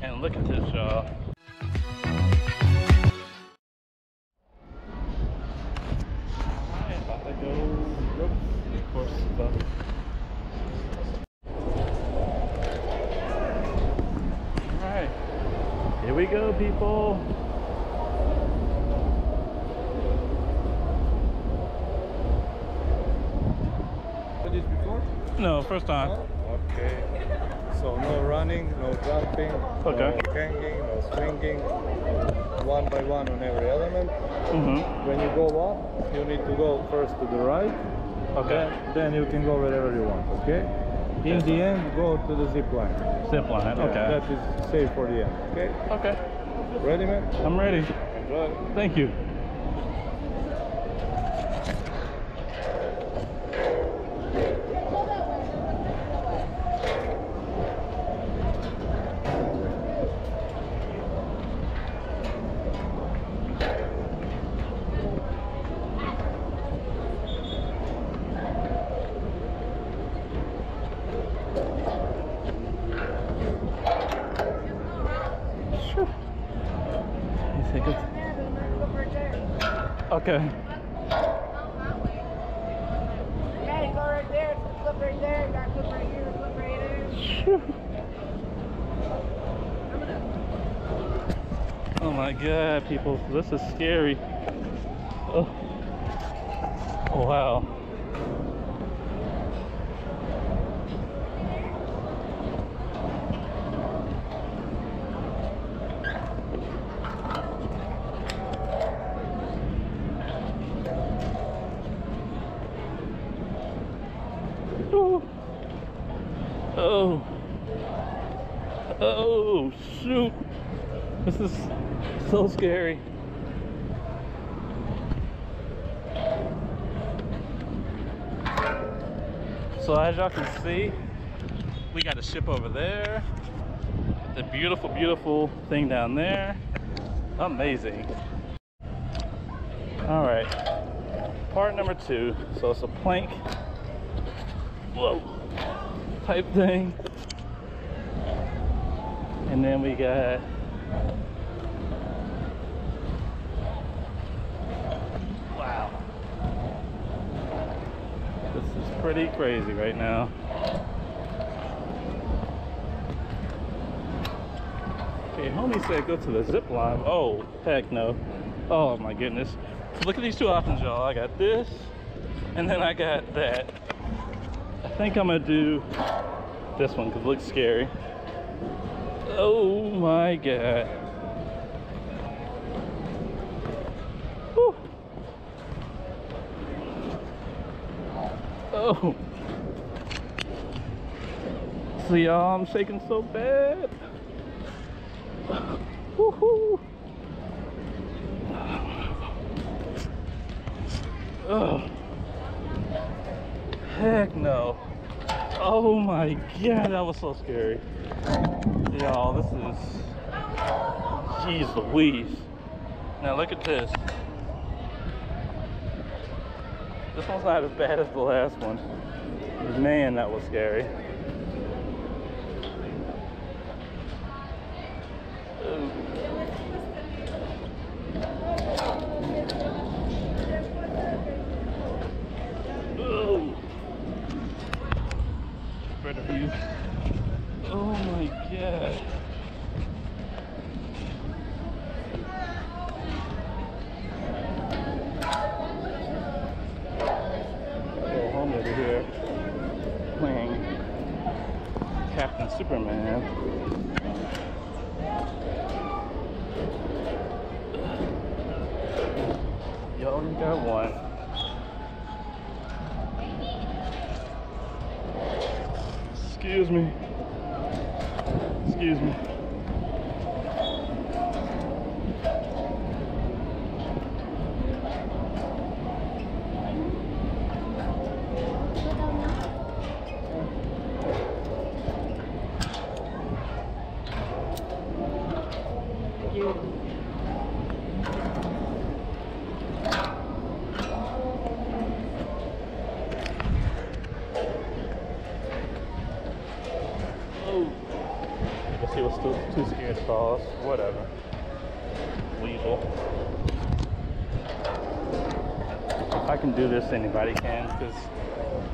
And look at this, y'all. Alright, about to go ropes, of course, stuff. Alright, here we go, people. This before? No, first time. Okay. So no running, no jumping, Okay. no hanging, no swinging. One by one on every element. When you go up, you need to go first to the right. Okay. Then you can go wherever you want. Okay. In the end, go to the zip line. Zip line. Okay. That is safe for the end. Okay. Okay. Ready, man? I'm ready. Enjoy. Thank you. Okay. Yeah, you go right there, it's a clip right there, you got a clip right here, a clip right there. Oh my god, people, this is scary. Oh, oh wow. Oh, oh shoot, this is so scary. So as y'all can see, we got a ship over there, the beautiful, beautiful thing down there. Amazing. All right, part number 2. So it's a plank, whoa, type thing, and then we got wow, this is pretty crazy right now. Okay, homie said go to the zip line. Oh heck no. Oh my goodness. So look at these two options, y'all. I got this and then I got that. I think I'm gonna do this one because it looks scary. Oh my god. Whew. Oh. So y'all, I'm shaking so bad. Woohoo. Oh. Heck no. Oh my god, that was so scary. Y'all, this is, jeez Louise. Now look at this. This one's not as bad as the last one. Man, that was scary. Ooh. Ooh. Better view. Oh my god. Go home over here playing Captain Superman. You only got one. Excuse me. Excuse me. He was too scared to pause. Whatever. Weasel. If I can do this, anybody can, because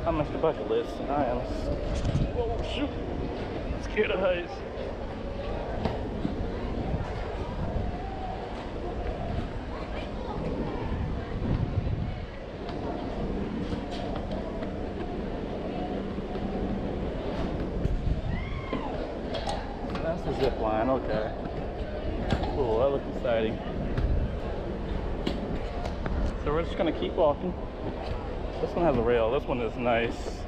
I'm Mr. Bucket List, and I am. Whoa, shoot! Scared of heights. That's the zip line, okay. Cool, that looks exciting. So we're just gonna keep walking. This one has a rail, this one is nice.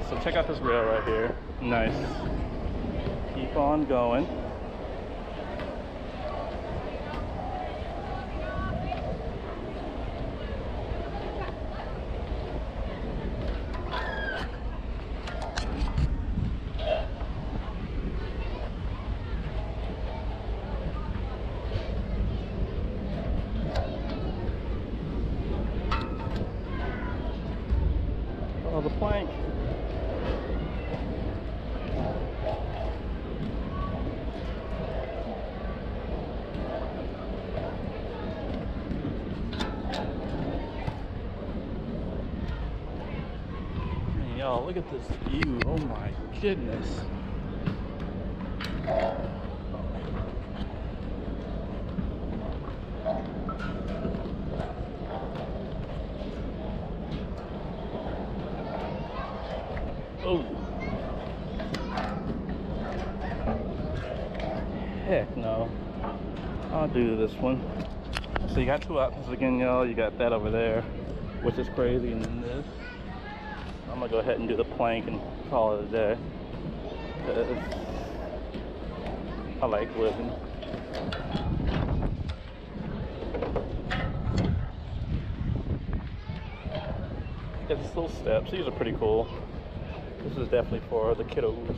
So check out this rail right here, nice. Keep on going. Oh, the plank. Man, y'all, look at this view. Oh my goodness. Oh, heck no. I'll do this one. So you got two options again, y'all. You got that over there, which is crazy, and then this. I'm gonna go ahead and do the plank and call it a day, because I like living. Got these little steps. These are pretty cool. This is definitely for the kiddos.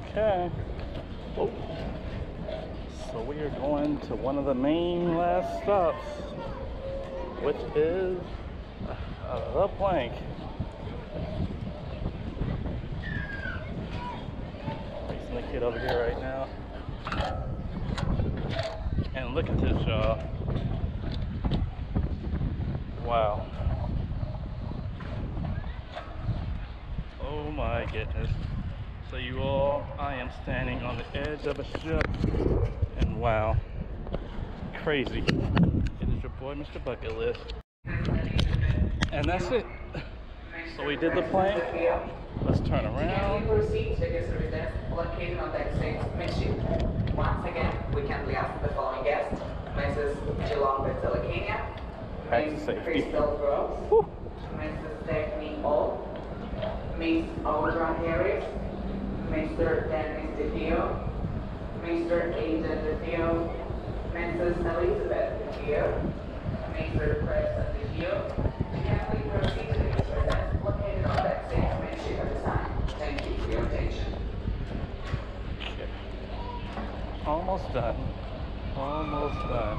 Okay. Oh. So we are going to one of the main last stops, which is the plank. Racing the kid over here right now. And look at this, y'all. Wow. Oh my goodness. So you all, I am standing on the edge of a ship, and wow, crazy. It is your boy, Mr. Bucket List. And that's it. So we did the plank. Let's turn around. Proceed to the service desk located on deck 6 midship. Once again, we kindly ask the following guests: Mrs. Geelong Betelacania, Miss Crystal Groves, Mrs. Stephanie Hall, Miss Audra Harris, Mr. Dennis DeFeo, Mr. Aidan DeFeo, Mrs. Elizabeth DeFeo, Mr. Preston DeFeo. We kindly proceed to the service desk located on deck 6 midship at this time. Thank you for your attention. Almost done. Almost done.